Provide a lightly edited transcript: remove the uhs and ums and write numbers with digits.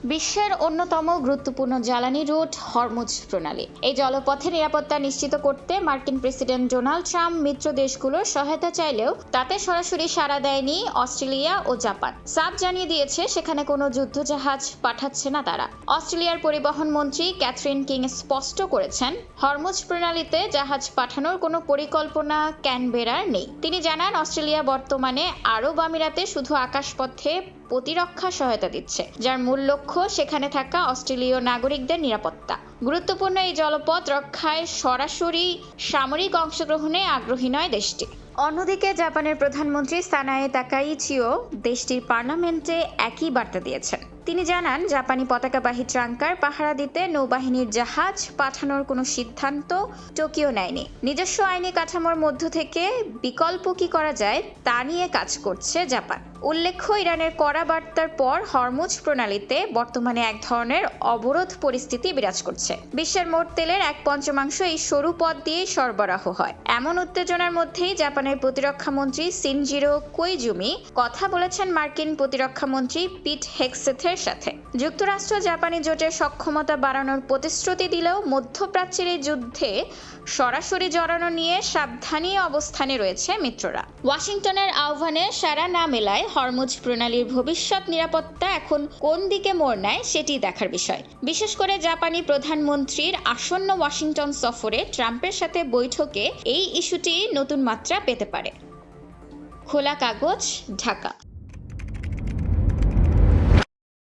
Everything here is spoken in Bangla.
বিশ্বের অন্যতম গুরুত্বপূর্ণ জ্বালানি রুট হরমুজ প্রণালী। এই জলপথের নিরাপত্তা নিশ্চিত করতে মার্কিন প্রেসিডেন্ট ডোনাল্ড ট্রাম্প মিত্র দেশগুলোর সহায়তা চাইলেও তাতে সরাসরি সাড়া দেয়নি অস্ট্রেলিয়া ও জাপান। সাফ জানিয়ে দিয়েছে সেখানে কোনো যুদ্ধজাহাজ পাঠাচ্ছে না তারা। অস্ট্রেলিয়ার পরিবহন মন্ত্রী ক্যাথরিন কিং স্পষ্ট করেছেন, হরমুজ প্রণালীতে জাহাজ পাঠানোর কোনো পরিকল্পনা ক্যানবেরার নেই। তিনি জানান, অস্ট্রেলিয়া বর্তমানে আরব আমিরাতে শুধু আকাশপথে প্রতিরক্ষা সহায়তা দিচ্ছে, যার মূল লক্ষ্য সেখানে থাকা অস্ট্রেলীয় নাগরিকদের নিরাপত্তা। গুরুত্বপূর্ণ এই জলপথ রক্ষায় সরাসরি সামরিক অংশগ্রহণে আগ্রহী নয় দেশটি। অন্যদিকে জাপানের প্রধানমন্ত্রী সানায়ে তাকাইচিও দেশটির পার্লামেন্টে একই বার্তা দিয়েছেন। তিনি জানান, জাপানি পতাকাবাহী ট্রাঙ্কার পাহারা দিতে নৌবাহিনীর জাহাজ পাঠানোর কোনো সিদ্ধান্ত টোকিও নেয়নি। নিজস্ব আইনি কাঠামোর মধ্য থেকে বিকল্প কি করা যায় তা নিয়ে কাজ করছে জাপান। উল্লেখ্য, ইরানের কড়া বার্তার পর হরমুজ প্রণালীতে বর্তমানে এক ধরনের অবরোধ পরিস্থিতি বিরাজ করছে। বিশ্বের মোট তেলের 1/5 এই সরু পথ দিয়ে সরবরাহ হয়। এমন উত্তেজনার মধ্যেই জাপানের প্রতিরক্ষা মন্ত্রী শিনজিরো কোইজুমি কথা বলেছেন মার্কিন প্রতিরক্ষা মন্ত্রী পিট হেগসেথের সাথে। যুক্তরাষ্ট্র জাপানি জোটের সক্ষমতা বাড়ানোর প্রতিশ্রুতি দিলেও মধ্যপ্রাচ্যের এই যুদ্ধে সরাসরি জড়ানো নিয়ে সাবধানী অবস্থানে রয়েছে মিত্ররা। ওয়াশিংটনের আহ্বানে সাড়া না মেলায় হরমুজ প্রণালীর ভবিষ্যৎ নিরাপত্তা এখন কোন দিকে মোড় নেয় সেটি দেখার বিষয়। বিশেষ করে জাপানি প্রধানমন্ত্রীর আসন্ন ওয়াশিংটন সফরে ট্রাম্পের সাথে বৈঠকে এই ইস্যুটি নতুন মাত্রা পেতে পারে। খোলা কাগজ, ঢাকা।